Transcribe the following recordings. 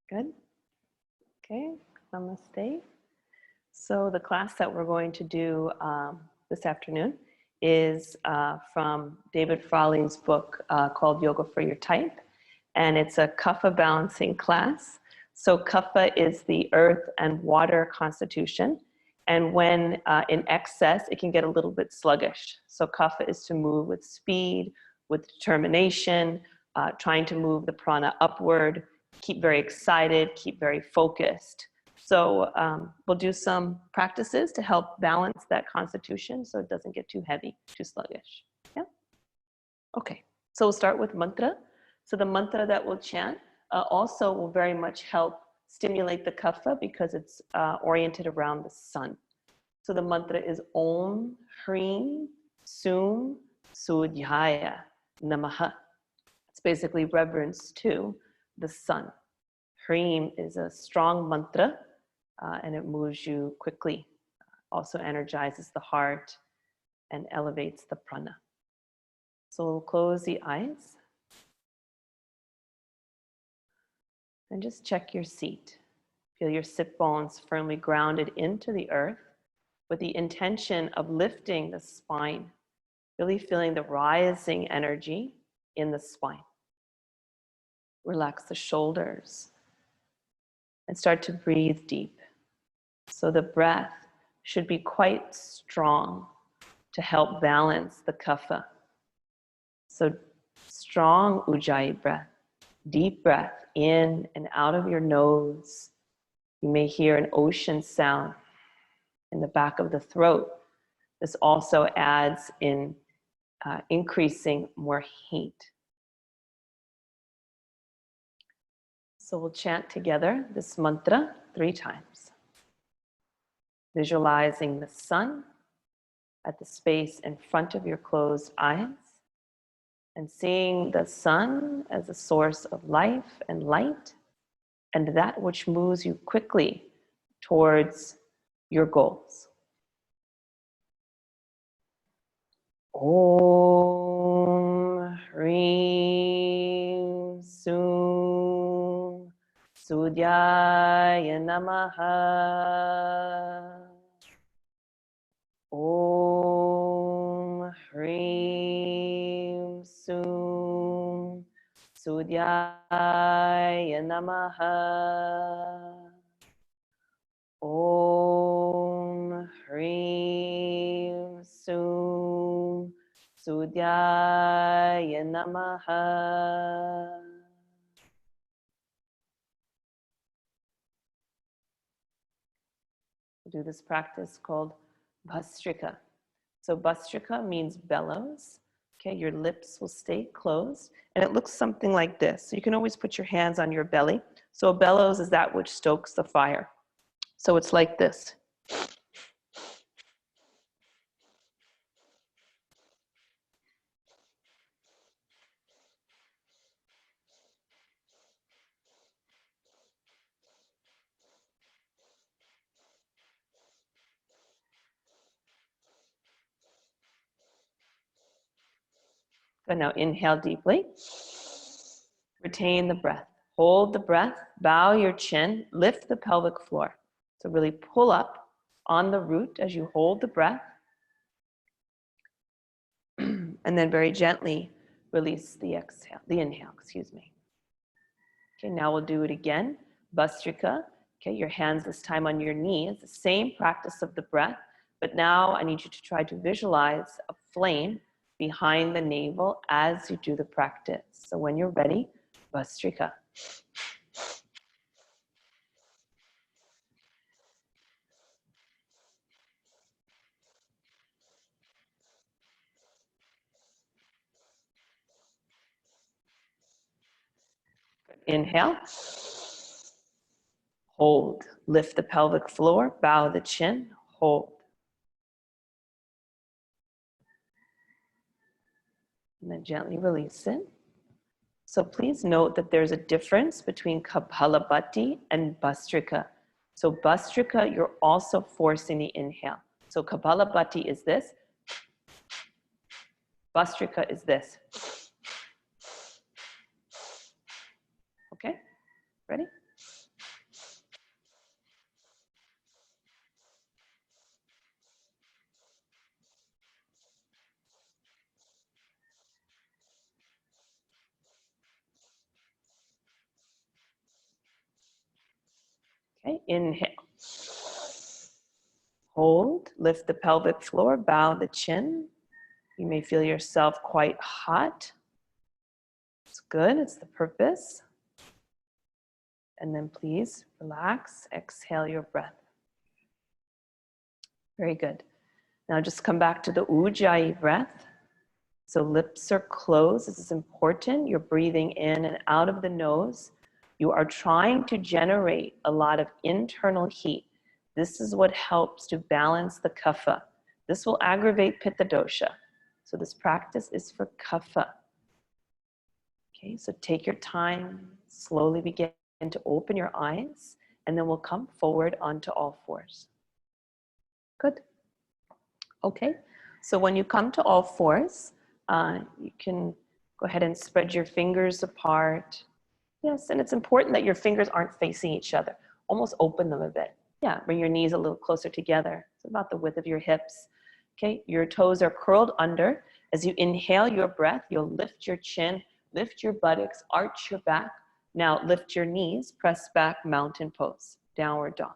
Good. Okay, namaste. So the class that we're going to do this afternoon is from David Frawley's book called Yoga for Your Type. And it's a Kapha balancing class. So Kapha is the earth and water constitution. And when in excess, it can get a little bit sluggish. So Kapha is to move with speed, with determination, trying to move the prana upward, keep very excited, keep very focused. So we'll do some practices to help balance that constitution so it doesn't get too heavy, too sluggish. Yeah? Okay, so we'll start with mantra. So the mantra that we'll chant also will very much help stimulate the kapha because it's oriented around the sun. So the mantra is Om Hreem Sum Sudyaya Namaha. It's basically reverence to the sun. Hreem is a strong mantra and it moves you quickly. Also energizes the heart and elevates the prana. So we'll close the eyes. And just check your seat. Feel your sit bones firmly grounded into the earth with the intention of lifting the spine, really feeling the rising energy in the spine. Relax the shoulders and start to breathe deep. So the breath should be quite strong to help balance the kapha. So strong ujjayi breath, deep breath in and out of your nose. You may hear an ocean sound in the back of the throat. This also adds in increasing more heat. So we'll chant together this mantra 3 times. Visualizing the sun at the space in front of your closed eyes and seeing the sun as a source of life and light and that which moves you quickly towards your goals. Om Hreem Sum Sudyaya Namaha. Om Hreem Sum Sudyaya Namaha. Om Hreem Sum Sudyaya Namaha. We'll do this practice called Bastrika. So Bastrika means bellows. Okay, your lips will stay closed and it looks something like this. So you can always put your hands on your belly. So a bellows is that which stokes the fire. So it's like this. Good, now inhale deeply. Retain the breath. Hold the breath, bow your chin, lift the pelvic floor. So really pull up on the root as you hold the breath. And then very gently release the exhale, the inhale, excuse me. Okay, now we'll do it again. Bastrika. Okay, your hands this time on your knees. The same practice of the breath, but now I need you to try to visualize a flame behind the navel as you do the practice. So when you're ready, Bastrika. Inhale. Hold. Lift the pelvic floor, bow the chin, hold. And then gently release it. So please note that there's a difference between Kapalabhati and Bastrika. So Bastrika, you're also forcing the inhale. So Kapalabhati is this. Bastrika is this. Okay, ready? Okay, inhale. Hold, lift the pelvic floor, bow the chin. You may feel yourself quite hot. It's good, it's the purpose. And then please relax, exhale your breath. Very good. Now just come back to the Ujjayi breath. So lips are closed, this is important. You're breathing in and out of the nose. You are trying to generate a lot of internal heat. This is what helps to balance the Kapha. This will aggravate Pitta dosha. So this practice is for Kapha. Okay, so take your time, slowly begin to open your eyes, and then we'll come forward onto all fours. Good. Okay, so when you come to all fours, you can go ahead and spread your fingers apart. Yes, and it's important that your fingers aren't facing each other. Almost open them a bit. Yeah, bring your knees a little closer together. It's about the width of your hips. Okay, your toes are curled under. As you inhale your breath, you'll lift your chin, lift your buttocks, arch your back. Now lift your knees, press back, mountain pose, downward dog.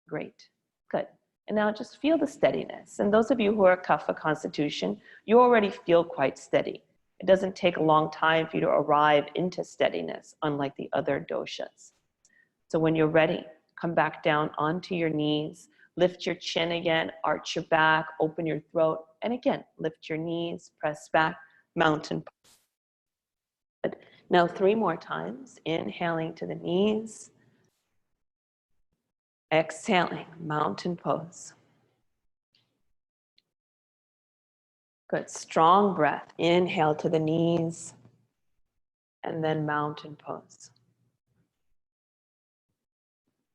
Great, good. And now just feel the steadiness. And those of you who are Kapha constitution, you already feel quite steady. It doesn't take a long time for you to arrive into steadiness, unlike the other doshas. So when you're ready, come back down onto your knees, lift your chin again, arch your back, open your throat, and again, lift your knees, press back, mountain pose. Good. Now 3 more times, inhaling to the knees, exhaling, mountain pose. Good, strong breath. Inhale to the knees, and then mountain pose.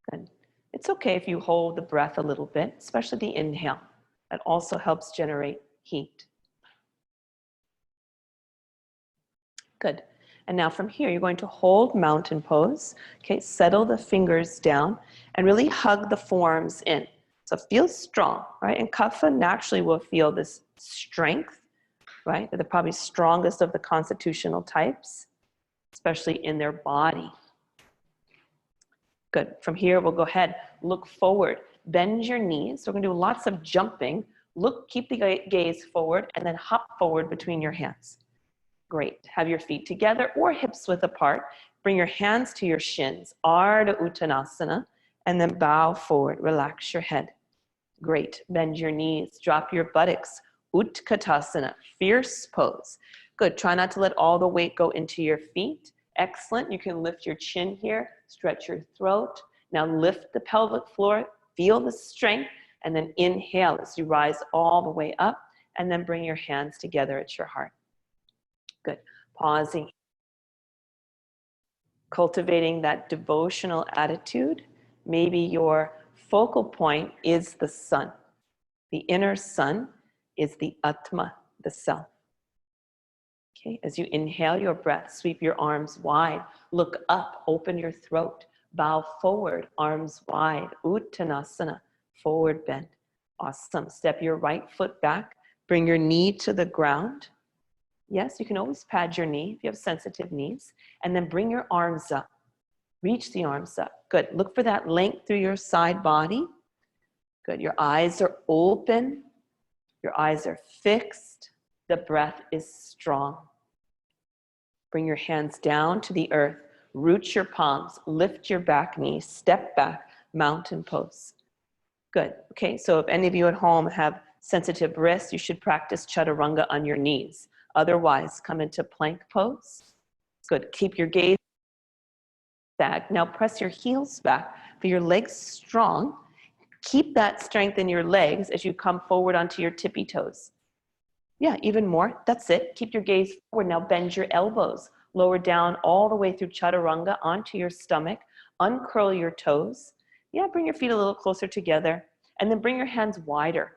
Good. It's okay if you hold the breath a little bit, especially the inhale. That also helps generate heat. Good. And now from here, you're going to hold mountain pose. Okay, settle the fingers down and really hug the forearms in. So feel strong, right? And Kapha naturally will feel this strength, right? They're probably strongest of the constitutional types, especially in their body. Good. From here, we'll go ahead, look forward, bend your knees. So we're gonna do lots of jumping. Look, keep the gaze forward and then hop forward between your hands. Great. Have your feet together or hips width apart. Bring your hands to your shins, Ardha Uttanasana, and then bow forward. Relax your head. Great. Bend your knees, drop your buttocks, Utkatasana, fierce pose. Good. Try not to let all the weight go into your feet. Excellent. You can lift your chin here, stretch your throat. Now lift the pelvic floor, feel the strength, and then inhale as you rise all the way up, and then bring your hands together at your heart. Good. Pausing. Cultivating that devotional attitude. Maybe your focal point is the sun. The inner sun is the Atma, the self. Okay, as you inhale your breath, sweep your arms wide, look up, open your throat, bow forward, arms wide, Uttanasana, forward bend. Awesome. Step your right foot back, bring your knee to the ground. Yes, you can always pad your knee if you have sensitive knees, and then bring your arms up. Reach the arms up. Good. Look for that length through your side body. Good. Your eyes are open. Your eyes are fixed. The breath is strong. Bring your hands down to the earth. Root your palms. Lift your back knee. Step back. Mountain pose. Good. Okay, so if any of you at home have sensitive wrists, you should practice chaturanga on your knees. Otherwise, come into plank pose. Good. Keep your gaze back. Now press your heels back. Feel your legs strong. Keep that strength in your legs as you come forward onto your tippy toes. Yeah, even more. That's it. Keep your gaze forward. Now bend your elbows. Lower down all the way through chaturanga onto your stomach. Uncurl your toes. Yeah, bring your feet a little closer together. And then bring your hands wider.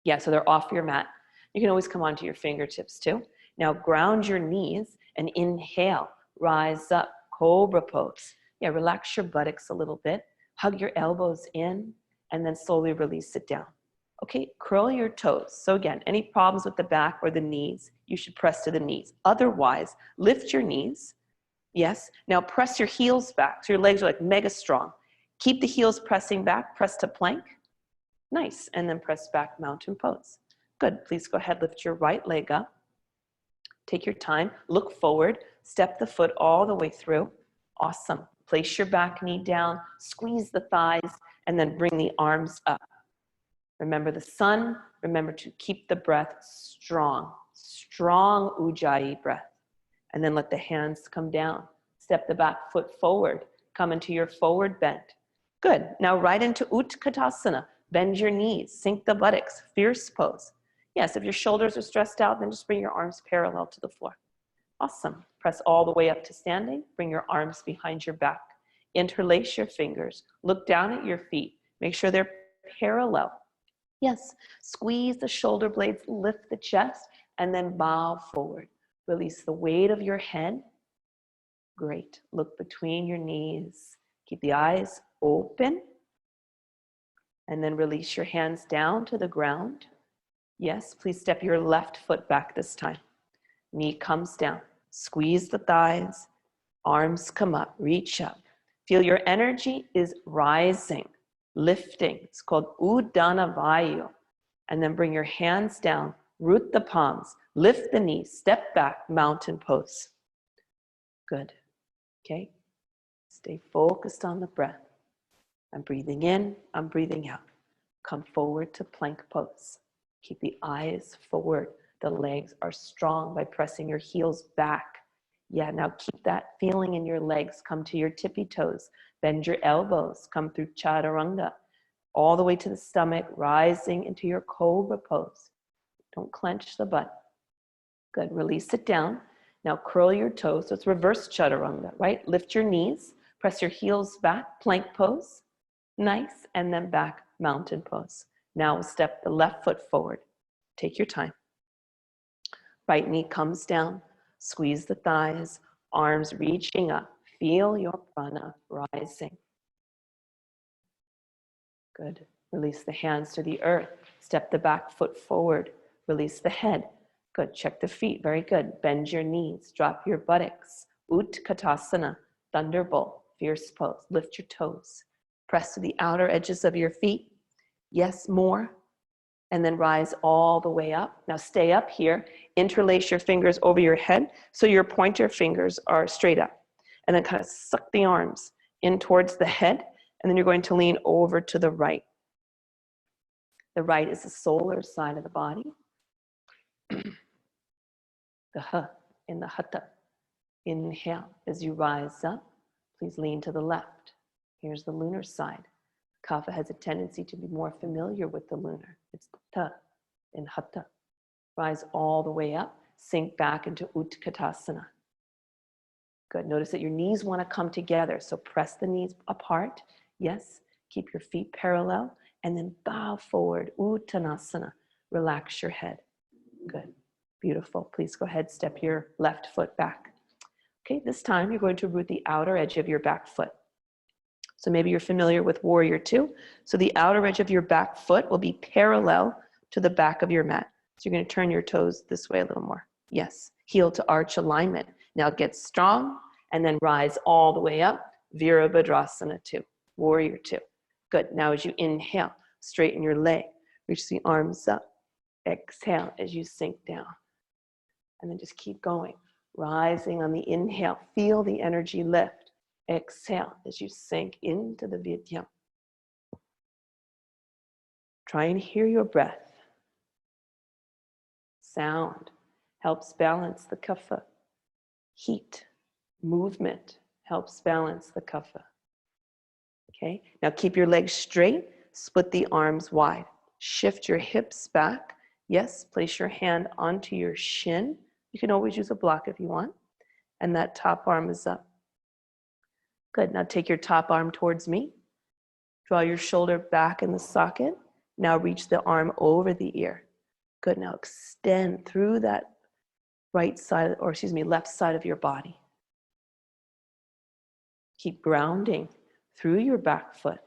Yeah, so they're off your mat. You can always come onto your fingertips too. Now ground your knees and inhale. Rise up. Cobra pose. Yeah, relax your buttocks a little bit. Hug your elbows in and then slowly release it down. Okay, curl your toes. So again, any problems with the back or the knees, you should press to the knees. Otherwise, lift your knees. Yes, now press your heels back. So your legs are like mega strong. Keep the heels pressing back, press to plank. Nice, and then press back, mountain pose. Good, please go ahead, lift your right leg up. Take your time, look forward, step the foot all the way through. Awesome. Place your back knee down, squeeze the thighs, and then bring the arms up. Remember the sun, remember to keep the breath strong. Strong Ujjayi breath. And then let the hands come down. Step the back foot forward, come into your forward bend. Good, now right into Utkatasana. Bend your knees, sink the buttocks, fierce pose. Yes, if your shoulders are stressed out, then just bring your arms parallel to the floor. Awesome. Press all the way up to standing. Bring your arms behind your back. Interlace your fingers. Look down at your feet. Make sure they're parallel. Yes, squeeze the shoulder blades, lift the chest, and then bow forward. Release the weight of your head. Great. Look between your knees. Keep the eyes open. And then release your hands down to the ground. Yes, please step your left foot back this time. Knee comes down. Squeeze the thighs. Arms come up. Reach up. Feel your energy is rising, lifting. It's called Uddana Vayu. And then bring your hands down. Root the palms. Lift the knees. Step back. Mountain pose. Good. Okay. Stay focused on the breath. I'm breathing in. I'm breathing out. Come forward to plank pose. Keep the eyes forward. The legs are strong by pressing your heels back. Yeah, now keep that feeling in your legs. Come to your tippy toes. Bend your elbows. Come through chaturanga. All the way to the stomach, rising into your cobra pose. Don't clench the butt. Good, release it down. Now curl your toes. So it's reverse chaturanga, right? Lift your knees. Press your heels back, plank pose. Nice, and then back, mountain pose. Now we'll step the left foot forward. Take your time. Right knee comes down. Squeeze the thighs, arms reaching up. Feel your prana rising. Good. Release the hands to the earth. Step the back foot forward. Release the head. Good. Check the feet. Very good. Bend your knees. Drop your buttocks. Utkatasana, thunderbolt, fierce pose. Lift your toes. Press to the outer edges of your feet. Yes, more. And then rise all the way up. Now stay up here. Interlace your fingers over your head so your pointer fingers are straight up. And then kind of suck the arms in towards the head. And then you're going to lean over to the right. The right is the solar side of the body. The ha in the hatha. Inhale as you rise up. Please lean to the left. Here's the lunar side. Kapha has a tendency to be more familiar with the lunar. It's ta in hatha. Rise all the way up. Sink back into Utkatasana. Good. Notice that your knees want to come together. So press the knees apart. Yes. Keep your feet parallel. And then bow forward. Uttanasana. Relax your head. Good. Beautiful. Please go ahead. Step your left foot back. Okay. This time you're going to root the outer edge of your back foot. So maybe you're familiar with Warrior Two. So the outer edge of your back foot will be parallel to the back of your mat. So you're going to turn your toes this way a little more. Yes. Heel to arch alignment. Now get strong and then rise all the way up. Virabhadrasana 2. Warrior 2. Good. Now as you inhale, straighten your leg. Reach the arms up. Exhale as you sink down. And then just keep going. Rising on the inhale. Feel the energy lift. Exhale as you sink into the Vidyam. Try and hear your breath. Sound helps balance the Kapha. Heat, movement helps balance the Kapha. Okay, now keep your legs straight, split the arms wide. Shift your hips back. Yes, place your hand onto your shin. You can always use a block if you want. And that top arm is up. Good, now take your top arm towards me. Draw your shoulder back in the socket. Now reach the arm over the ear. Good, now extend through that left side of your body. Keep grounding through your back foot.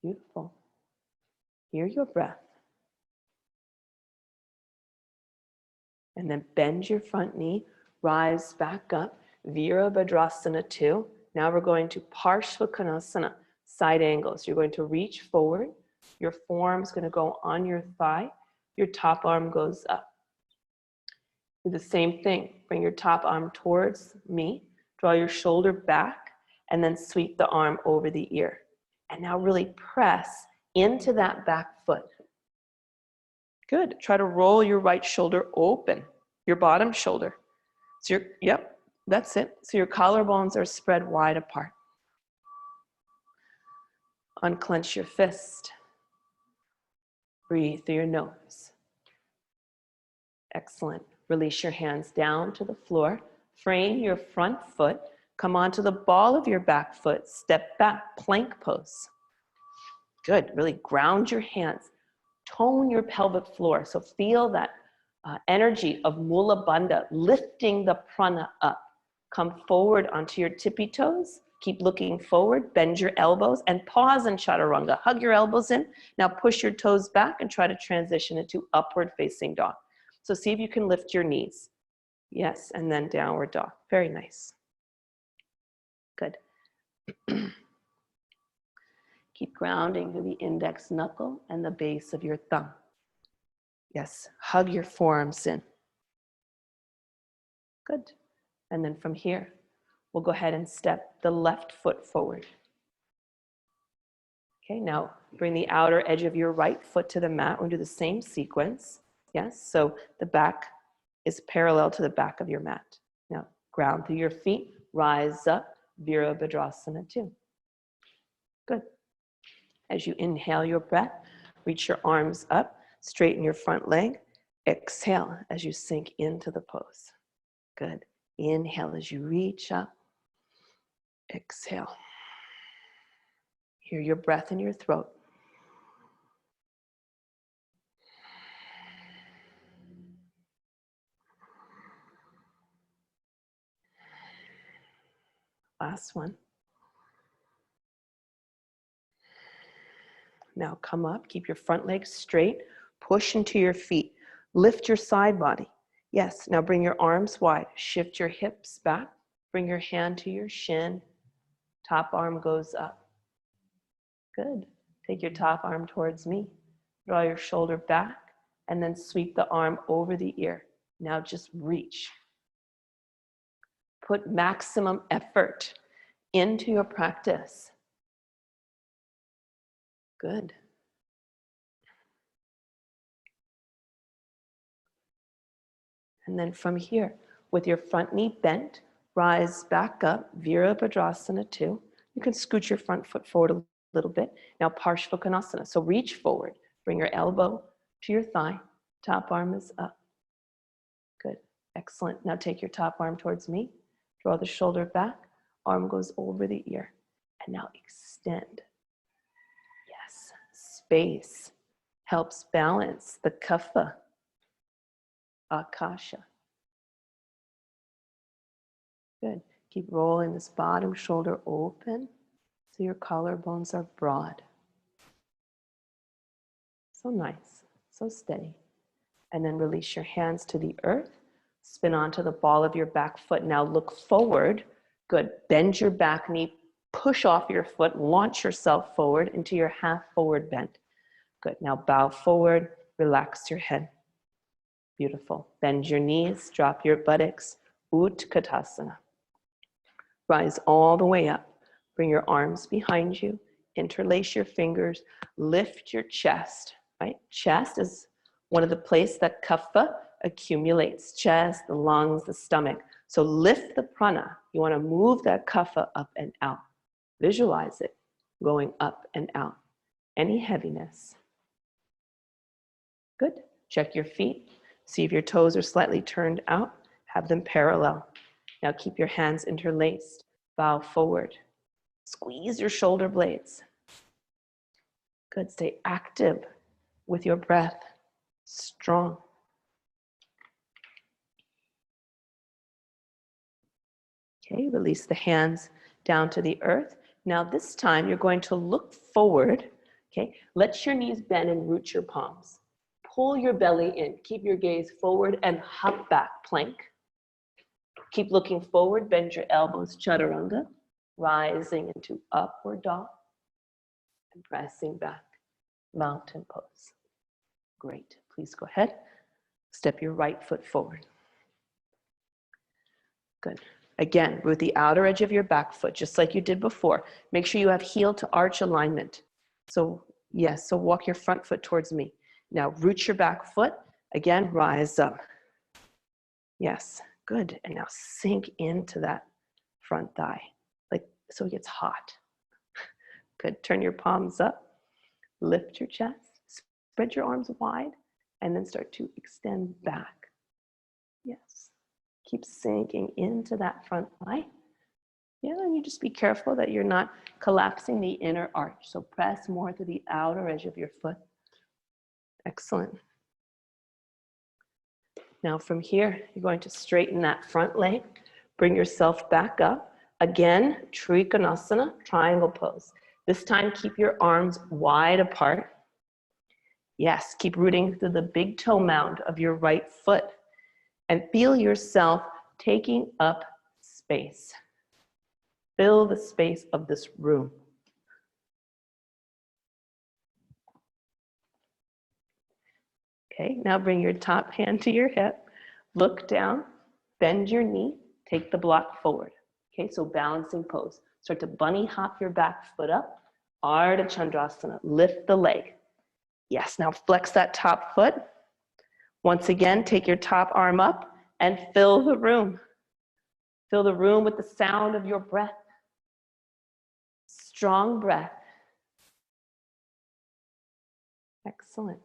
Beautiful. Hear your breath. And then bend your front knee, rise back up, Virabhadrasana 2. Now we're going to Parshvakonasana, side angles. You're going to reach forward. Your forearm's going to go on your thigh. Your top arm goes up. Do the same thing. Bring your top arm towards me. Draw your shoulder back and then sweep the arm over the ear. And now really press into that back foot. Good. Try to roll your right shoulder open, your bottom shoulder. So yep, that's it. So your collarbones are spread wide apart. Unclench your fist. Breathe through your nose. Excellent. Release your hands down to the floor. Frame your front foot. Come onto the ball of your back foot. Step back, plank pose. Good. Really ground your hands. Tone your pelvic floor. So feel that energy of Mula Bandha lifting the prana up. Come forward onto your tippy toes. Keep looking forward. Bend your elbows and pause in chaturanga. Hug your elbows in. Now push your toes back and try to transition into upward facing dog. So see if you can lift your knees. Yes, and then downward dog. Very nice. Good. Keep grounding through the index knuckle and the base of your thumb. Yes, hug your forearms in. Good. And then from here, we'll go ahead and step the left foot forward. Okay, now bring the outer edge of your right foot to the mat. We'll do the same sequence. Yes, so the back is parallel to the back of your mat. Now, ground through your feet, rise up, Virabhadrasana 2. Good. As you inhale your breath, reach your arms up, straighten your front leg. Exhale as you sink into the pose. Good. Inhale as you reach up. Exhale. Hear your breath in your throat. Last one. Now come up, keep your front leg straight, push into your feet, lift your side body. Yes, now bring your arms wide, shift your hips back, bring your hand to your shin, top arm goes up. Good. Take your top arm towards me, draw your shoulder back, and then sweep the arm over the ear. Now just reach. Put maximum effort into your practice. Good. And then from here, with your front knee bent, rise back up, Virabhadrasana 2. You can scoot your front foot forward a little bit. Now Parshvakonasana, so reach forward. Bring your elbow to your thigh. Top arm is up. Good, excellent. Now take your top arm towards me. Draw the shoulder back, arm goes over the ear. And now extend. Yes, space helps balance the Kapha, Akasha. Good. Keep rolling this bottom shoulder open so your collarbones are broad. So nice, so steady. And then release your hands to the earth. Spin onto the ball of your back foot. Now look forward. Good. Bend your back knee. Push off your foot. Launch yourself forward into your half forward bend. Good. Now bow forward. Relax your head. Beautiful. Bend your knees. Drop your buttocks. Utkatasana. Rise all the way up. Bring your arms behind you. Interlace your fingers. Lift your chest. Right? Chest is one of the places that Kapha accumulates. Chest, the lungs, the stomach. So lift the prana. You want to move that Kapha up and out. Visualize it going up and out. Any heaviness. Good. Check your feet. See if your toes are slightly turned out. Have them parallel. Now keep your hands interlaced. Bow forward. Squeeze your shoulder blades. Good. Stay active with your breath. Okay, release the hands down to the earth. Now this time you're going to look forward. Okay, let your knees bend and root your palms. Pull your belly in. Keep your gaze forward and hop back, plank. Keep looking forward, bend your elbows, chaturanga, rising into upward dog and pressing back, mountain pose. Great, please go ahead. Step your right foot forward. Good. Again, with the outer edge of your back foot, just like you did before. Make sure you have heel to arch alignment. So yes, so walk your front foot towards me. Now root your back foot. Again, rise up. Yes, good. And now sink into that front thigh, like so it gets hot. Good. Turn your palms up. Lift your chest. Spread your arms wide. And then start to extend back. Yes. Keep sinking into that front thigh. Yeah, and you just be careful that you're not collapsing the inner arch. So press more to the outer edge of your foot. Excellent. Now from here, you're going to straighten that front leg. Bring yourself back up. Again, Trikonasana, triangle pose. This time, keep your arms wide apart. Yes, keep rooting through the big toe mound of your right foot. And feel yourself taking up space. Fill the space of this room. Okay, now bring your top hand to your hip. Look down, bend your knee, take the block forward. Okay, so balancing pose. Start to bunny hop your back foot up. Ardha Chandrasana, lift the leg. Yes, now flex that top foot. Once again, take your top arm up and fill the room. Fill the room with the sound of your breath. Strong breath. Excellent.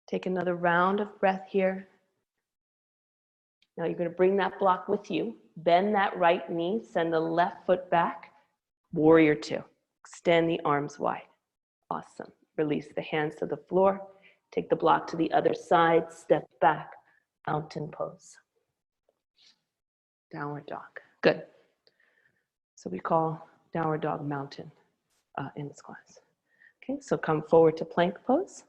Take another round of breath here. Now you're going to bring that block with you. Bend that right knee, send the left foot back. Warrior two. Extend the arms wide. Awesome. Release the hands to the floor. Take the block to the other side. Step back. Mountain pose. Downward dog. Good. So we call downward dog mountain in this class. Okay, so come forward to plank pose.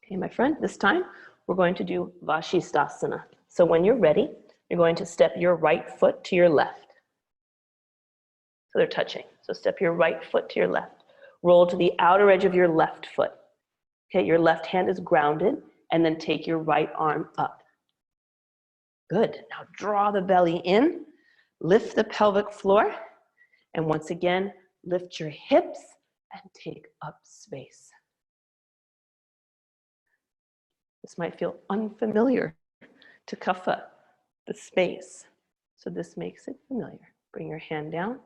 Okay, my friend, this time we're going to do Vashisthasana. So when you're ready, you're going to step your right foot to your left. So they're touching. So step your right foot to your left. Roll to the outer edge of your left foot. Okay, your left hand is grounded, and then take your right arm up. Good. Now draw the belly in, lift the pelvic floor, and once again, lift your hips and take up space. This might feel unfamiliar to Kapha, the space. So this makes it familiar. Bring your hand down.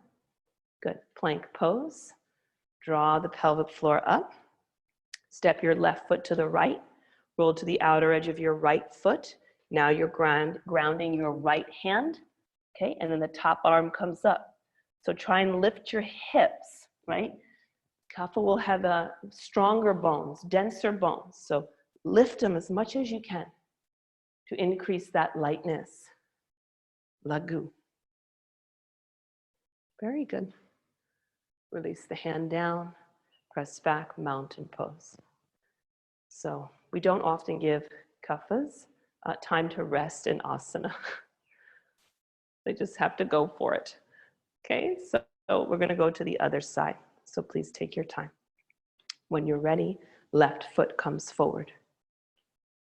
Good. Plank pose. Draw the pelvic floor up. Step your left foot to the right. Roll to the outer edge of your right foot. Now you're grounding your right hand. Okay, and then the top arm comes up. So try and lift your hips, right? Kapha will have stronger bones, denser bones. So lift them as much as you can to increase that lightness. Lagu. Very good. Release the hand down, press back, mountain pose. So we don't often give Kaphas time to rest in asana. They just have to go for it. Okay, so we're going to go to the other side. So please take your time. When you're ready, left foot comes forward.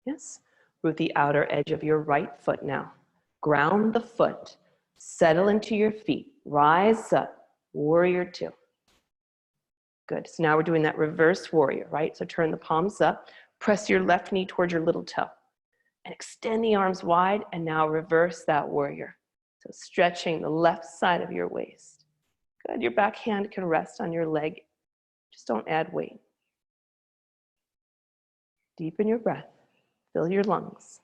Yes, root the outer edge of your right foot now. Ground the foot, settle into your feet, rise up, warrior two. Good, so now we're doing that reverse warrior, right? So turn the palms up, press your left knee towards your little toe, and extend the arms wide, and now reverse that warrior. So stretching the left side of your waist. Good, your back hand can rest on your leg. Just don't add weight. Deepen your breath, fill your lungs.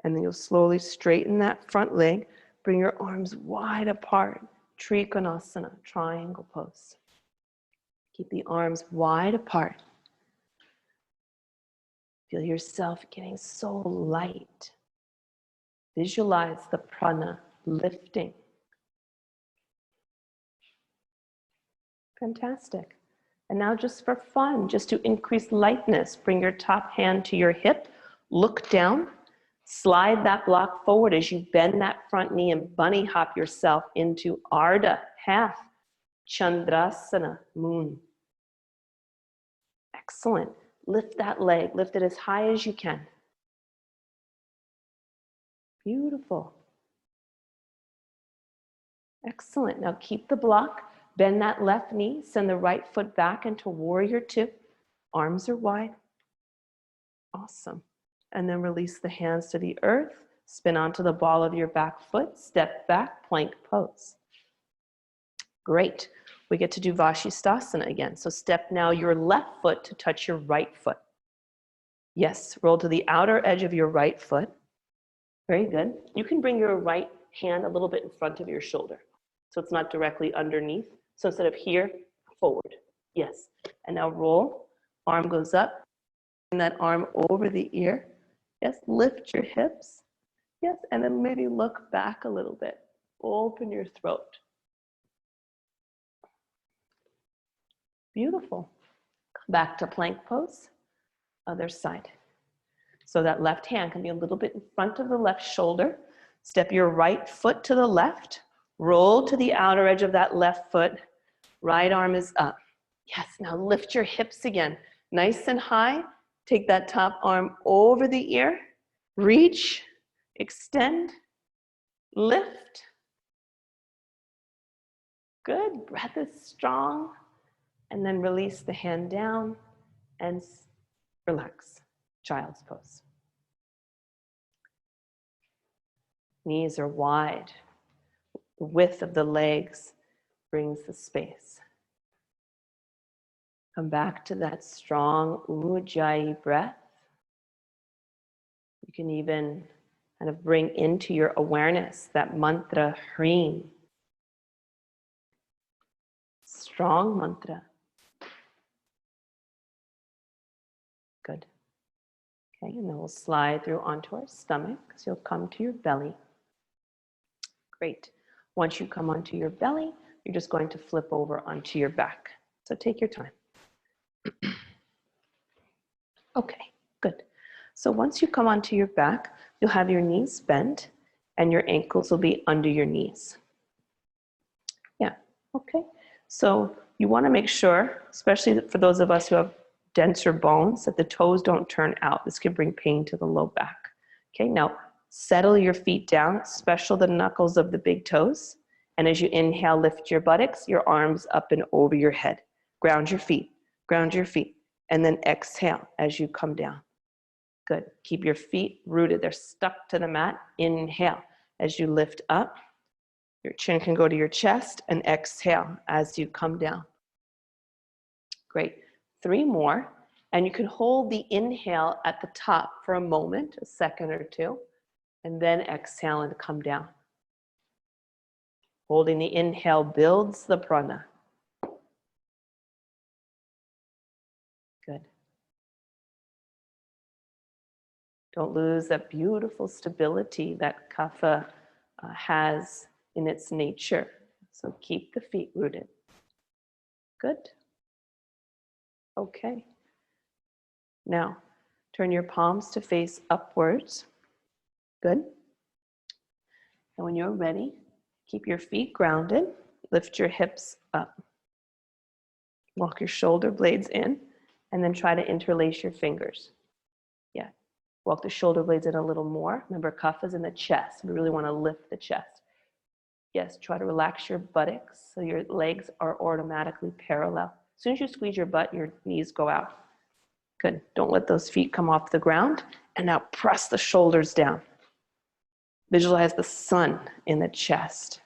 And then you'll slowly straighten that front leg. Bring your arms wide apart. Trikonasana, triangle pose. Keep the arms wide apart. Feel yourself getting so light. Visualize the prana lifting. Fantastic. And now just for fun, just to increase lightness, bring your top hand to your hip, look down, slide that block forward as you bend that front knee and bunny hop yourself into Ardha, half, Chandrasana, moon. Excellent. Lift that leg, lift it as high as you can. Beautiful. Excellent. Now keep the block, bend that left knee, send the right foot back into warrior two. Arms are wide. Awesome. And then release the hands to the earth, spin onto the ball of your back foot, step back, plank pose. Great. We get to do Vashisthasana again. So step now your left foot to touch your right foot. Yes, roll to the outer edge of your right foot. Very good. You can bring your right hand a little bit in front of your shoulder, so it's not directly underneath. So instead of here, forward. Yes. And now roll. Arm goes up. And that arm over the ear. Yes. Lift your hips. Yes. And then maybe look back a little bit. Open your throat. Beautiful. Come back to plank pose. Other side. So that left hand can be a little bit in front of the left shoulder. Step your right foot to the left. Roll to the outer edge of that left foot. Right arm is up. Yes, now lift your hips again. Nice and high. Take that top arm over the ear. Reach, extend, lift. Good, breath is strong. And then release the hand down and relax. Child's pose. Knees are wide. The width of the legs brings the space. Come back to that strong Ujjayi breath. You can even kind of bring into your awareness that mantra Hreem. Strong mantra. Good. Okay, and then we'll slide through onto our stomach, so you'll come to your belly. Great. Once you come onto your belly, you're just going to flip over onto your back. So take your time. Okay, good. So once you come onto your back, you'll have your knees bent and your ankles will be under your knees. Yeah, okay. So you want to make sure, especially for those of us who have denser bones, that the toes don't turn out. This can bring pain to the low back. Okay, now settle your feet down, special the knuckles of the big toes. And as you inhale, lift your buttocks, your arms up and over your head. Ground your feet, and then exhale as you come down. Good. Keep your feet rooted. They're stuck to the mat. Inhale as you lift up. Your chin can go to your chest, and exhale as you come down. Great. 3 more. And you can hold the inhale at the top for a moment, a second or two, and then exhale and come down. Holding the inhale builds the prana. Good. Don't lose that beautiful stability that Kapha has in its nature. So keep the feet rooted. Good. Okay. Now, turn your palms to face upwards. Good. And when you're ready, keep your feet grounded. Lift your hips up. Walk your shoulder blades in, and then try to interlace your fingers. Yeah. Walk the shoulder blades in a little more. Remember, Kapha's in the chest. We really want to lift the chest. Yes, try to relax your buttocks so your legs are automatically parallel. As soon as you squeeze your butt, your knees go out. Good. Don't let those feet come off the ground. And now press the shoulders down. Visualize the sun in the chest.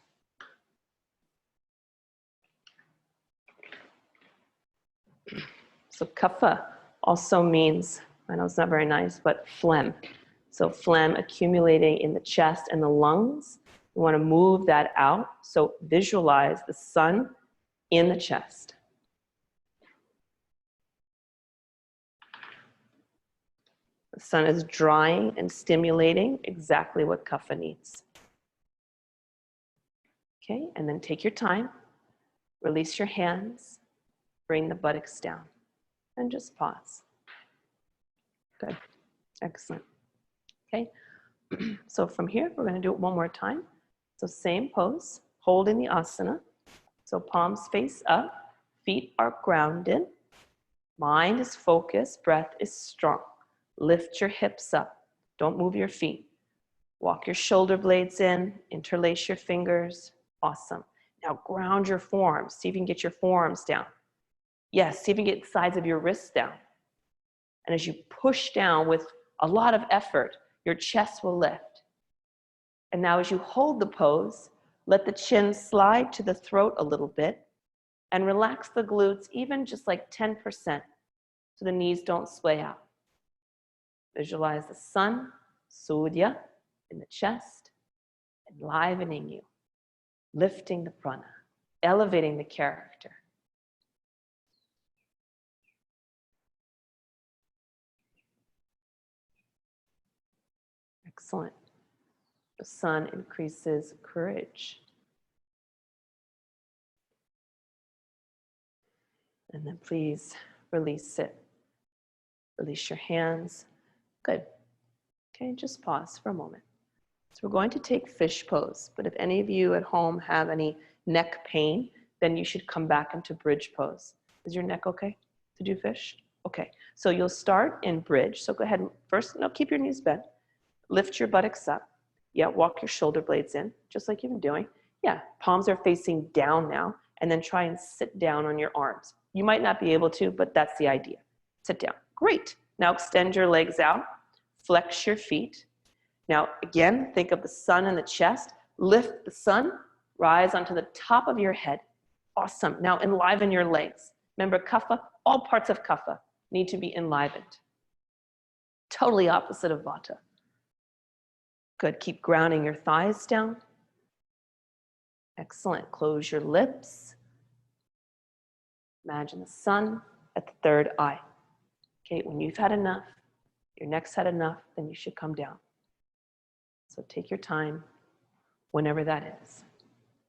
So Kapha also means, I know it's not very nice, but phlegm. So phlegm accumulating in the chest and the lungs. You want to move that out. So visualize the sun in the chest. The sun is drying and stimulating exactly what Kapha needs. Okay, and then take your time, release your hands, bring the buttocks down, and just pause. Good, excellent. Okay, so from here, we're going to do it one more time. So same pose, holding the asana. So palms face up, feet are grounded, mind is focused, breath is strong. Lift your hips up, don't move your feet. Walk your shoulder blades in, interlace your fingers. Awesome. Now ground your forearms. See if you can get your forearms down. Yes, see if you can get the sides of your wrists down. And as you push down with a lot of effort, your chest will lift. And now as you hold the pose, let the chin slide to the throat a little bit and relax the glutes even just like 10% so the knees don't sway out. Visualize the sun, Surya, in the chest, enlivening you, lifting the prana, elevating the character. Excellent. The sun increases courage. And then please release it. Release your hands. Good. Okay, just pause for a moment. So we're going to take fish pose, but if any of you at home have any neck pain, then you should come back into bridge pose. Is your neck okay to do fish? Okay, so you'll start in bridge. So go ahead and first, no, keep your knees bent. Lift your buttocks up. Yeah, walk your shoulder blades in, just like you've been doing. Yeah, palms are facing down now, and then try and sit down on your arms. You might not be able to, but that's the idea. Sit down. Great. Now extend your legs out. Flex your feet. Now, again, think of the sun in the chest. Lift the sun, rise onto the top of your head. Awesome. Now enliven your legs. Remember, Kapha, all parts of Kapha need to be enlivened. Totally opposite of Vata. Good. Keep grounding your thighs down. Excellent. Close your lips. Imagine the sun at the third eye. Okay, when you've had enough, your neck's had enough, then you should come down. So take your time whenever that is.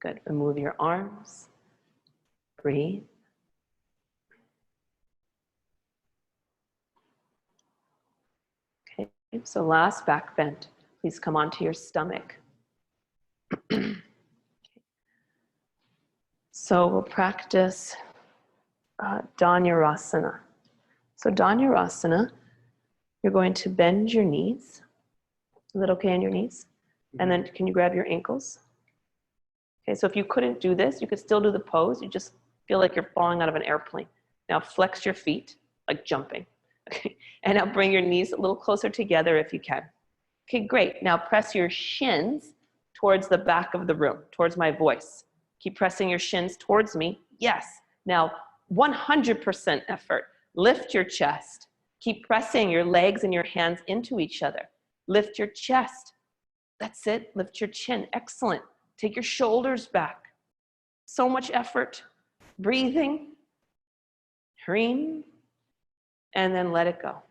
Good. Remove your arms. Breathe. Okay, so last back bend. Please come onto your stomach. So we'll practice Dhanurasana. So Dhanurasana, you're going to bend your knees. Is that okay on your knees? And then can you grab your ankles? Okay, so if you couldn't do this, you could still do the pose. You just feel like you're falling out of an airplane. Now flex your feet, like jumping. Okay, and now bring your knees a little closer together if you can. Okay, great. Now press your shins towards the back of the room, towards my voice. Keep pressing your shins towards me. Yes. Now 100% effort. Lift your chest. Keep pressing your legs and your hands into each other. Lift your chest. That's it. Lift your chin. Excellent. Take your shoulders back. So much effort. Breathing. Hreem. And then let it go.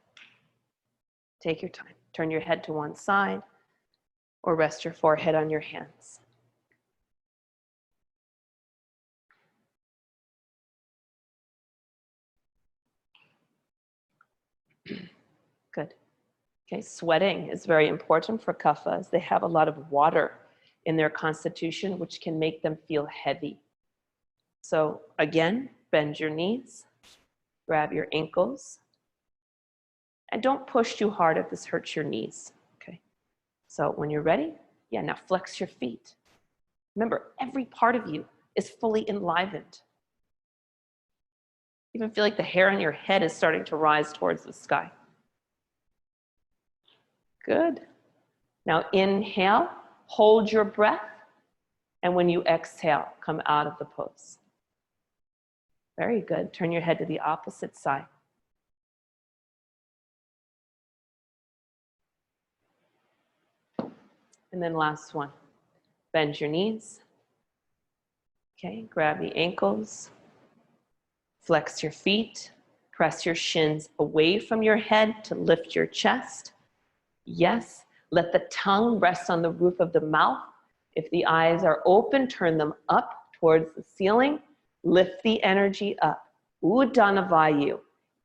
Take your time. Turn your head to one side or rest your forehead on your hands. Good. Okay, sweating is very important for Kapha as they have a lot of water in their constitution, which can make them feel heavy. So again, bend your knees, grab your ankles, and don't push too hard if this hurts your knees, okay? So when you're ready, yeah, now flex your feet. Remember, every part of you is fully enlivened. Even feel like the hair on your head is starting to rise towards the sky. Good. Now inhale, hold your breath, and when you exhale, come out of the pose. Very good. Turn your head to the opposite side. And then last one. Bend your knees. Okay, grab the ankles. Flex your feet. Press your shins away from your head to lift your chest. Yes. Let the tongue rest on the roof of the mouth. If the eyes are open, turn them up towards the ceiling. Lift the energy up. Uddana Vayu.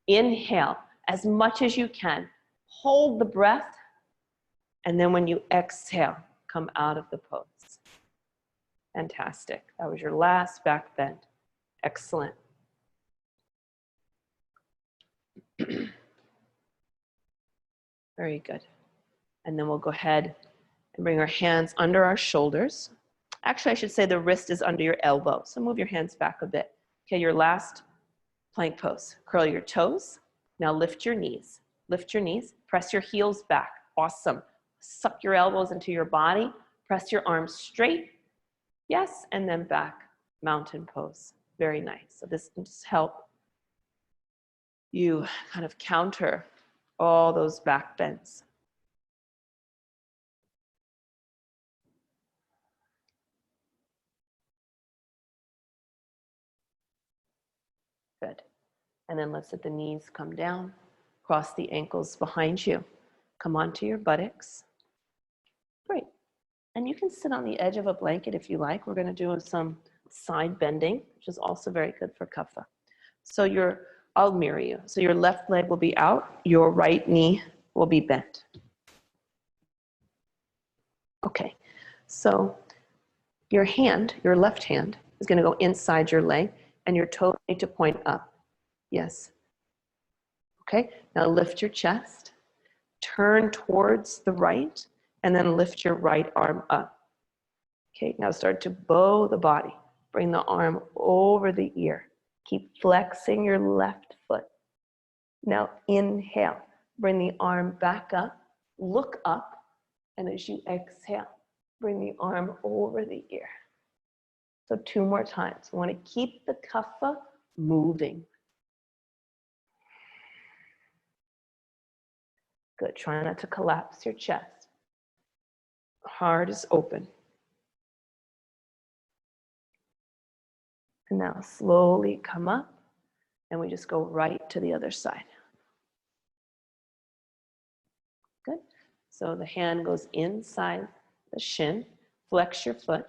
Inhale as much as you can. Hold the breath. And then when you exhale, come out of the pose. Fantastic. That was your last back bend. Excellent. Very good. And then we'll go ahead and bring our hands under our shoulders. Actually, I should say the wrist is under your elbow. So move your hands back a bit. Okay, your last plank pose. Curl your toes. Now lift your knees. Lift your knees. Press your heels back. Awesome. Suck your elbows into your body. Press your arms straight. Yes, and then back. Mountain pose. Very nice. So this can just help you kind of counter all those back bends. Good. And then let's let the knees come down. Cross the ankles behind you. Come onto your buttocks. Great. And you can sit on the edge of a blanket if you like. We're going to do some side bending, which is also very good for Kapha. So I'll mirror you. So your left leg will be out. Your right knee will be bent. Okay. So your left hand, is going to go inside your leg, and your toes need to point up. Yes. Okay. Now lift your chest. Turn towards the right, and then lift your right arm up. Okay, now start to bow the body. Bring the arm over the ear. Keep flexing your left foot. Now inhale. Bring the arm back up. Look up, and as you exhale, bring the arm over the ear. So 2 more times. We want to keep the kapha moving. Good. Try not to collapse your chest. Heart is open. And now slowly come up, and we just go right to the other side. Good. So the hand goes inside the shin. Flex your foot.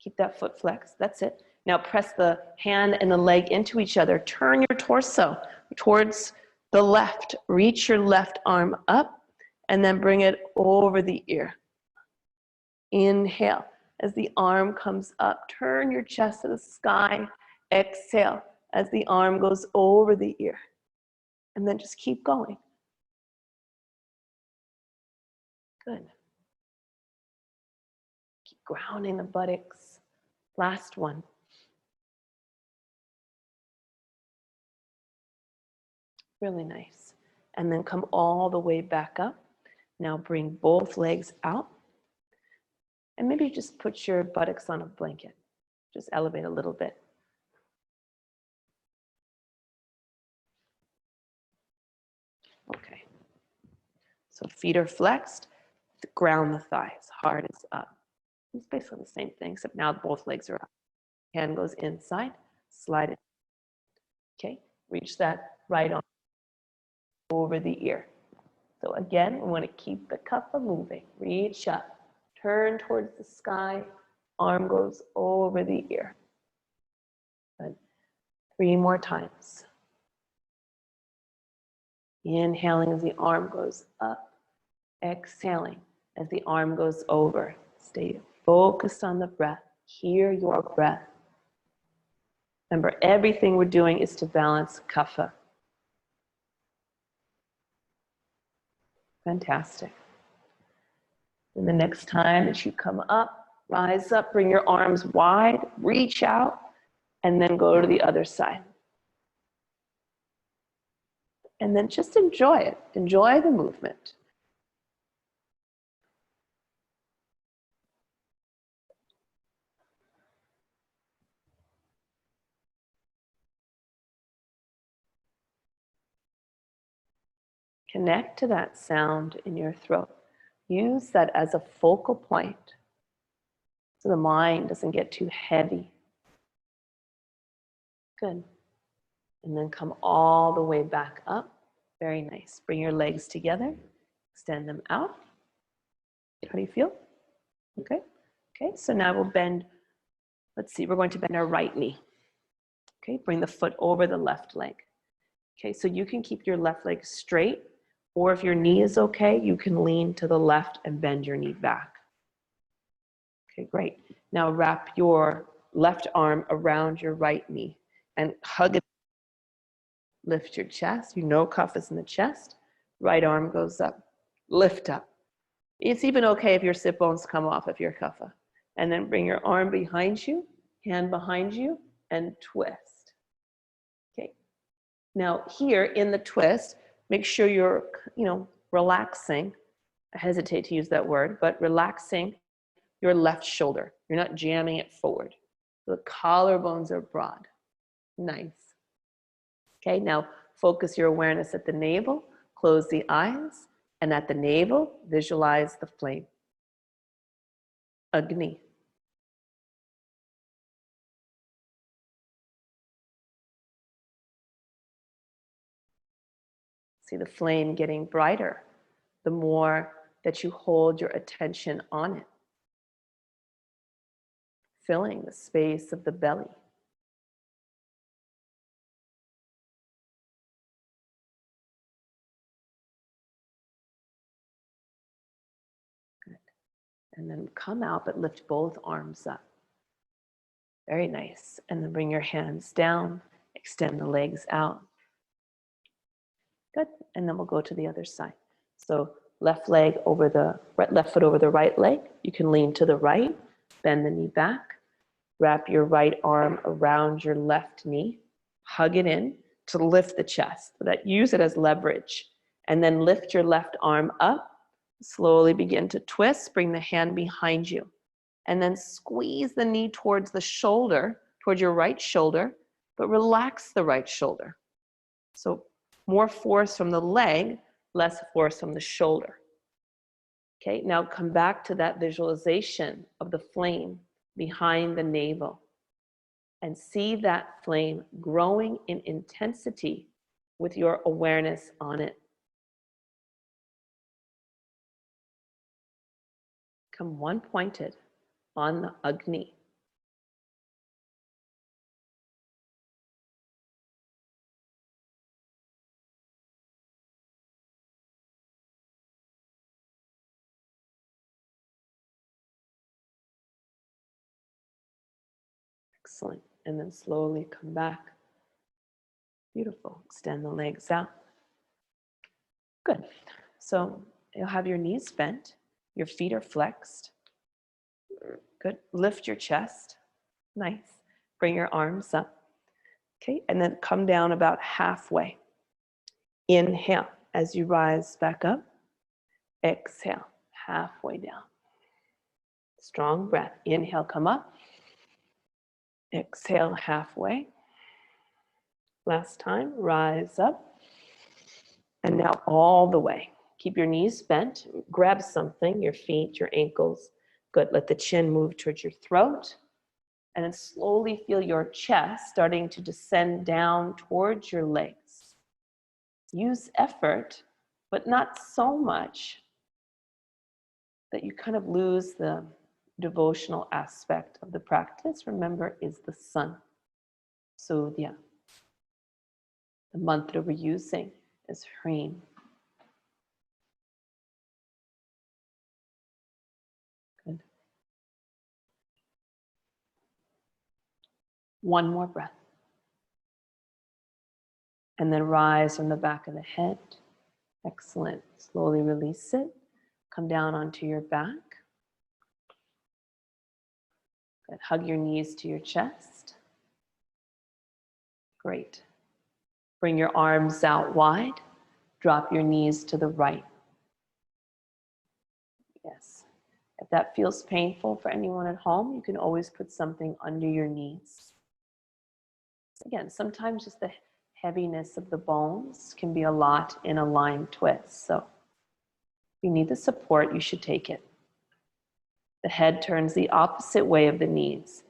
Keep that foot flexed. That's it. Now press the hand and the leg into each other. Turn your torso towards the left. Reach your left arm up, and then bring it over the ear. Inhale. As the arm comes up, turn your chest to the sky. Exhale as the arm goes over the ear. And then just keep going. Good. Keep grounding the buttocks. Last one. Really nice. And then come all the way back up. Now bring both legs out. And maybe just put your buttocks on a blanket. Just elevate a little bit. Okay. So feet are flexed. Ground the thighs. Heart is up. It's basically the same thing, except now both legs are up. Hand goes inside. Slide it. Okay. Reach that right arm over the ear. So again, we want to keep the kapha moving. Reach up. Turn towards the sky. Arm goes over the ear. Good. 3 more times. Inhaling as the arm goes up. Exhaling as the arm goes over. Stay focused on the breath. Hear your breath. Remember, everything we're doing is to balance kapha. Fantastic. And the next time that you come up, rise up, bring your arms wide, reach out, and then go to the other side. And then just enjoy it. Enjoy the movement. Connect to that sound in your throat. Use that as a focal point so the mind doesn't get too heavy. Good. And then come all the way back up. Very nice. Bring your legs together. Extend them out. How do you feel? Okay. Okay, so now we'll bend. Let's see, we're going to bend our right knee. Okay, bring the foot over the left leg. Okay, so you can keep your left leg straight, or if your knee is okay, you can lean to the left and bend your knee back. Okay, great. Now wrap your left arm around your right knee and hug it. Lift your chest. You know Kapha is in the chest. Right arm goes up. Lift up. It's even okay if your sit bones come off if you're Kapha. And then bring your arm behind you, hand behind you, and twist. Okay. Now here in the twist, make sure you're, relaxing. I hesitate to use that word, but relaxing your left shoulder. You're not jamming it forward. The collarbones are broad. Nice. Okay, now focus your awareness at the navel, close the eyes, and at the navel, visualize the flame. Agni. See the flame getting brighter the more that you hold your attention on it, filling the space of the belly. Good. And then come out, but lift both arms up. Very nice. And then bring your hands down, extend the legs out. Good. And then we'll go to the other side. So left leg over the right, left foot over the right leg. You can lean to the right, bend the knee back, wrap your right arm around your left knee, hug it in to lift the chest. So that use it as leverage. And then lift your left arm up, slowly begin to twist, bring the hand behind you. And then squeeze the knee towards the shoulder, towards your right shoulder, but relax the right shoulder. So more force from the leg, less force from the shoulder. Okay, now come back to that visualization of the flame behind the navel and see that flame growing in intensity with your awareness on it. Come one pointed on the Agni. Excellent. And then slowly come back. Beautiful. Extend the legs out. Good. So you'll have your knees bent. Your feet are flexed. Good. Lift your chest. Nice. Bring your arms up. Okay. And then come down about halfway. Inhale as you rise back up. Exhale. Halfway down. Strong breath. Inhale, come up. Exhale halfway. Last time, rise up. And now all the way. Keep your knees bent. Grab something, your feet, your ankles. Good. Let the chin move towards your throat. And then slowly feel your chest starting to descend down towards your legs. Use effort, but not so much that you kind of lose the devotional aspect of the practice. Remember, is the sun. Sudhya. The mantra we're using is Hreem. Good. One more breath. And then rise from the back of the head. Excellent. Slowly release it. Come down onto your back. Good. Hug your knees to your chest. Great. Bring your arms out wide. Drop your knees to the right. Yes. If that feels painful for anyone at home, you can always put something under your knees. Again, sometimes just the heaviness of the bones can be a lot in a lying twist. So if you need the support, you should take it. The head turns the opposite way of the knees.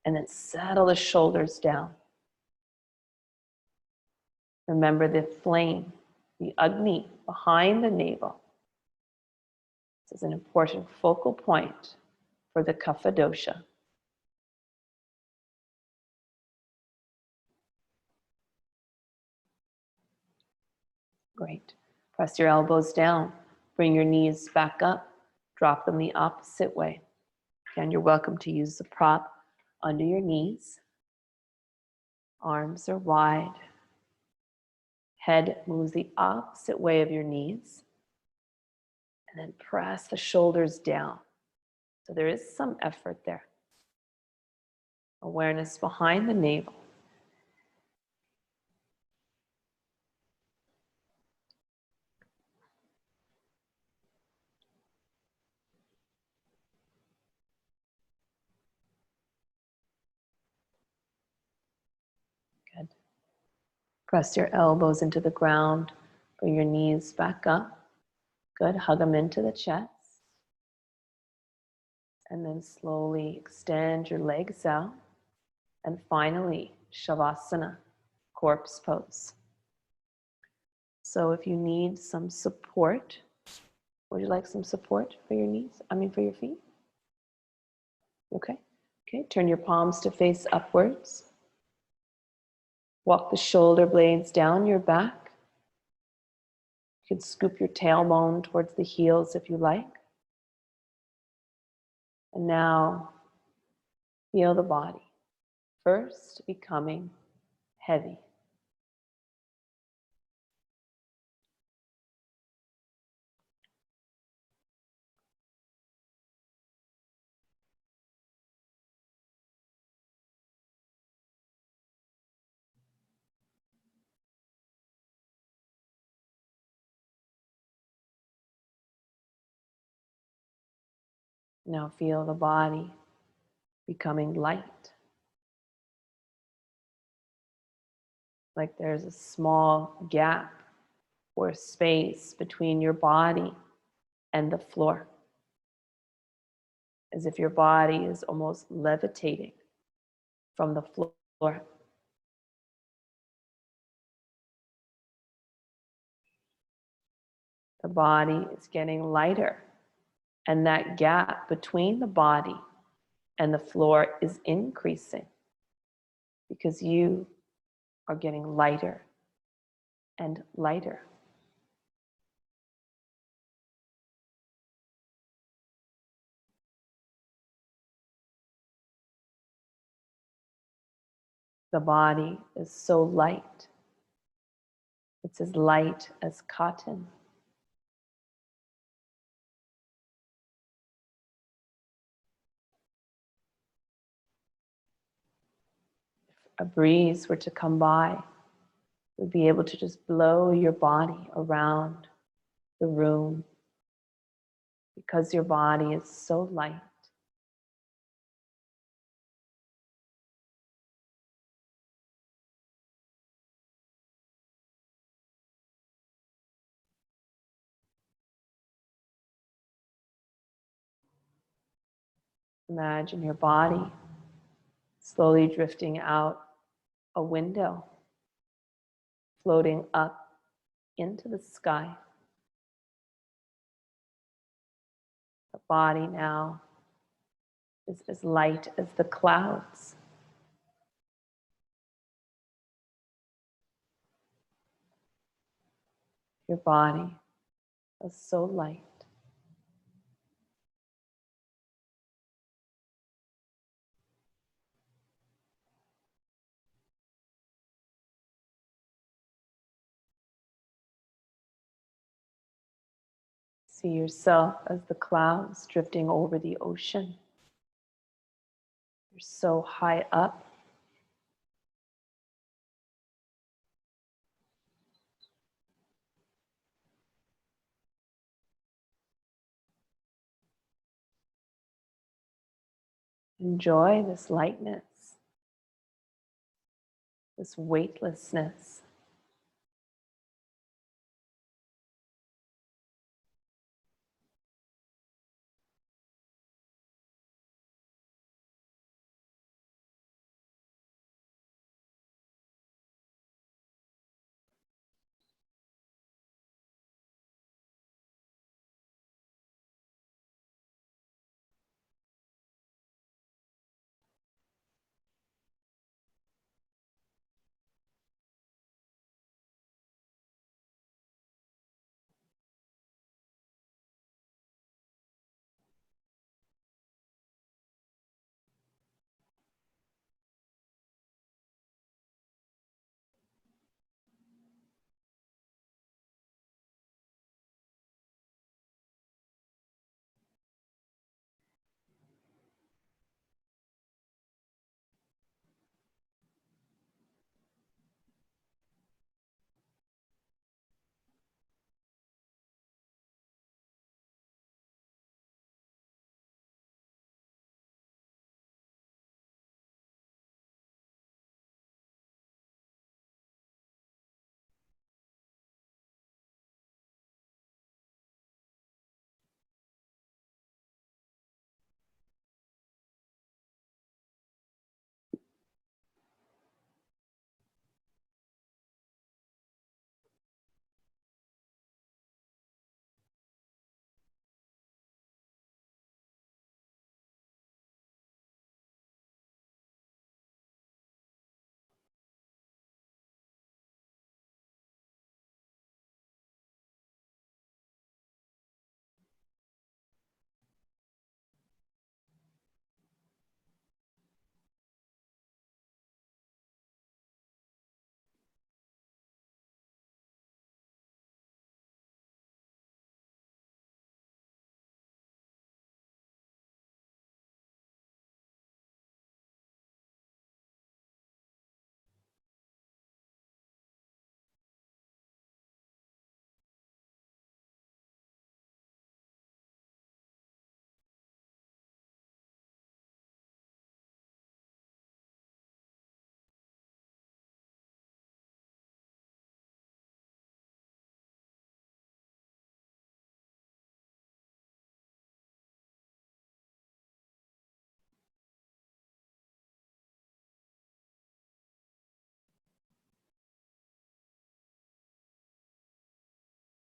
And then settle the shoulders down. Remember the flame, the Agni behind the navel. This is an important focal point for the Kapha dosha. Great. Press your elbows down. Bring your knees back up. Drop them the opposite way. Again, you're welcome to use the prop under your knees. Arms are wide. Head moves the opposite way of your knees. And then press the shoulders down. So there is some effort there. Awareness behind the navel. Good. Press your elbows into the ground. Bring your knees back up. Good. Hug them into the chest. And then slowly extend your legs out. And finally, Shavasana, corpse pose. So if you need some support, would you like some support for your knees? For your feet? Okay. Okay, turn your palms to face upwards. Walk the shoulder blades down your back. You can scoop your tailbone towards the heels if you like. And now, feel the body. First, becoming heavy. Now feel the body becoming light. Like there's a small gap or space between your body and the floor. As if your body is almost levitating from the floor. The body is getting lighter, and that gap between the body and the floor is increasing because you are getting lighter and lighter. The body is so light. It's as light as cotton. If a breeze were to come by, you'd be able to just blow your body around the room because your body is so light. Imagine your body slowly drifting out a window, floating up into the sky. The body now is as light as the clouds. Your body is so light. See yourself as the clouds drifting over the ocean. You're so high up. Enjoy this lightness, this weightlessness.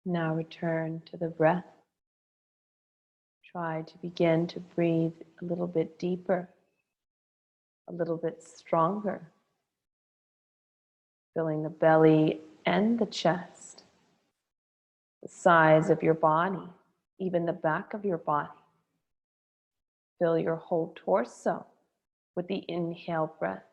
Now return to the breath. Try to begin to breathe a little bit deeper, a little bit stronger, filling the belly and the chest, the sides of your body, even the back of your body. Fill your whole torso with the inhale breath.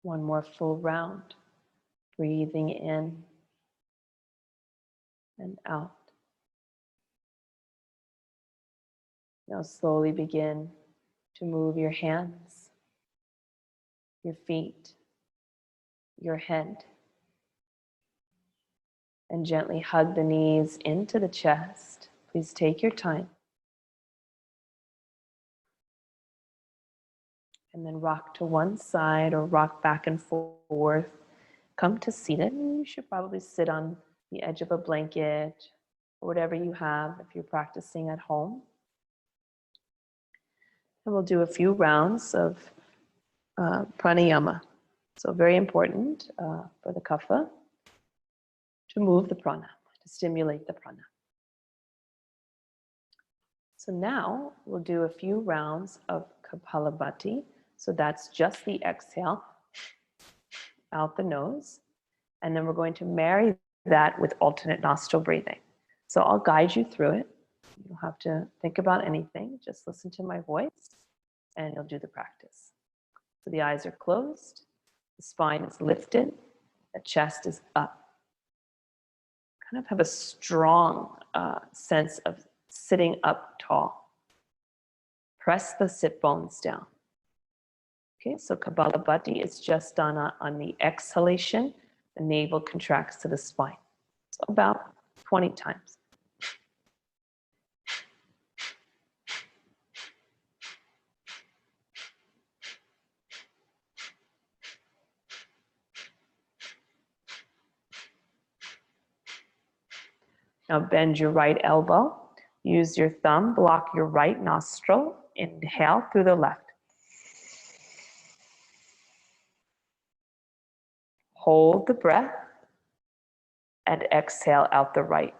One more full round, breathing in and out. Now slowly begin to move your hands, your feet, your head, and gently hug the knees into the chest. Please take your time. And then rock to one side or rock back and forth. Come to seated. You should probably sit on the edge of a blanket or whatever you have if you're practicing at home. And we'll do a few rounds of pranayama. So very important for the kapha to move the prana, to stimulate the prana. So now we'll do a few rounds of Kapalabhati. So that's just the exhale out the nose. And then we're going to marry that with alternate nostril breathing. So I'll guide you through it. You don't have to think about anything. Just listen to my voice and you'll do the practice. So the eyes are closed. The spine is lifted. The chest is up. Kind of have a strong sense of sitting up tall. Press the sit bones down. Okay, so Kapalabhati is just done on the exhalation. The navel contracts to the spine. So about 20 times. Now bend your right elbow. Use your thumb, block your right nostril. Inhale through the left. Hold the breath and exhale out the right.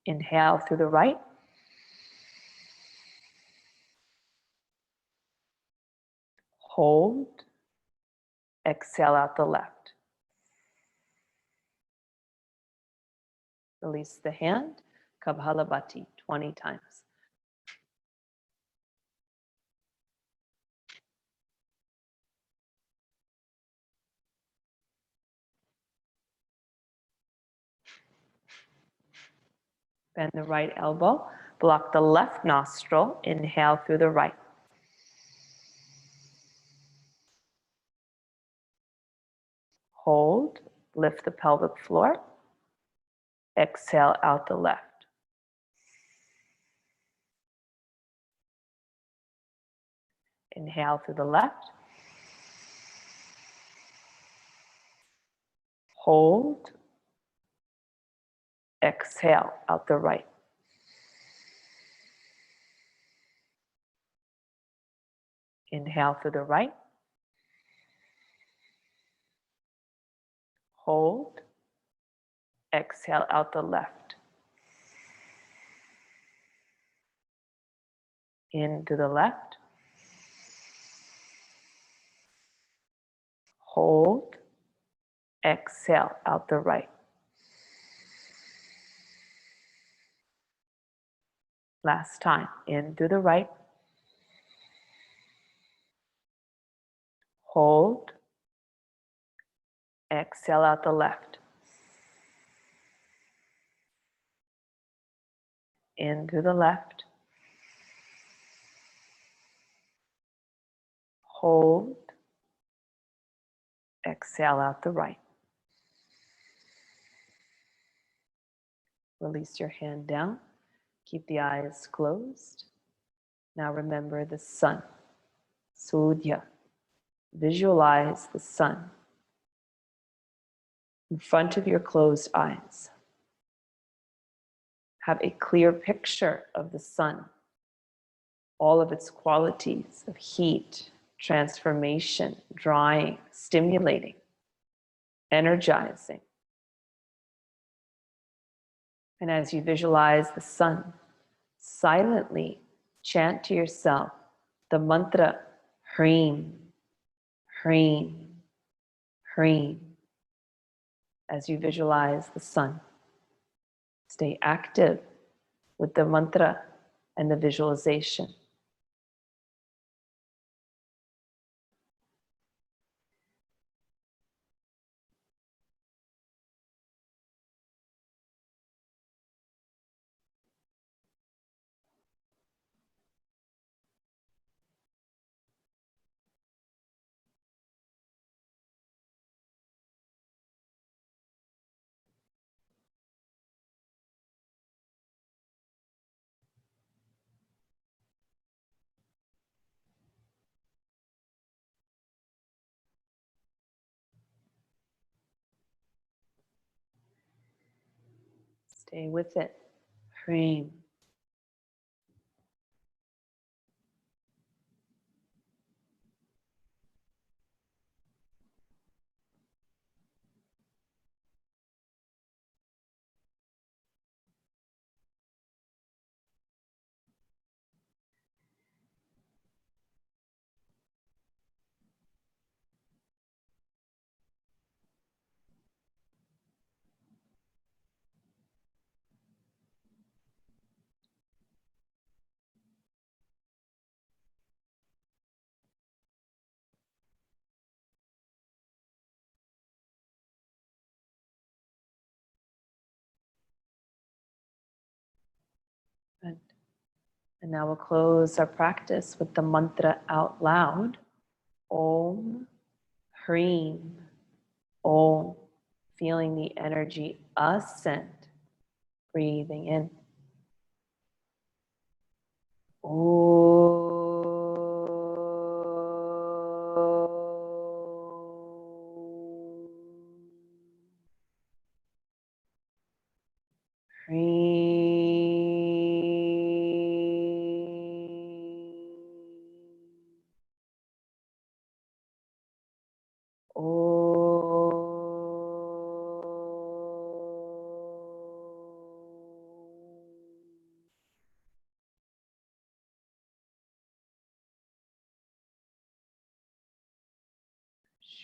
Inhale through the right. Hold. Exhale out the left. Release the hand. Kapalabhati 20 times. Bend the right elbow. Block the left nostril. Inhale through the right. Hold. Lift the pelvic floor. Exhale out the left. Inhale through the left. Hold. Exhale out the right. Inhale through the right. Hold. Exhale out the left. Into the left. Hold. Exhale out the right. Last time. In through the right. Hold. Exhale out the left. In through the left. Hold. Exhale out the right. Release your hand down. Keep the eyes closed. Now remember the sun. Surya. Visualize the sun in front of your closed eyes. have a clear picture of the sun, all of its qualities of heat, transformation, drawing, stimulating, energizing. And as you visualize the sun, silently chant to yourself the mantra Hreem, Hreem, Hreem. As you visualize the sun, stay active with the mantra and the visualization. Stay with it. Hreem. Good. And now we'll close our practice with the mantra out loud. Om, Hreem, Om. Feeling the energy ascend. Breathing in. Om.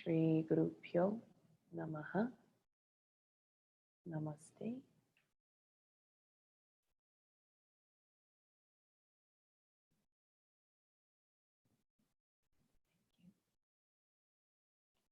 Shri Guru Pyo Namaha. Namaste.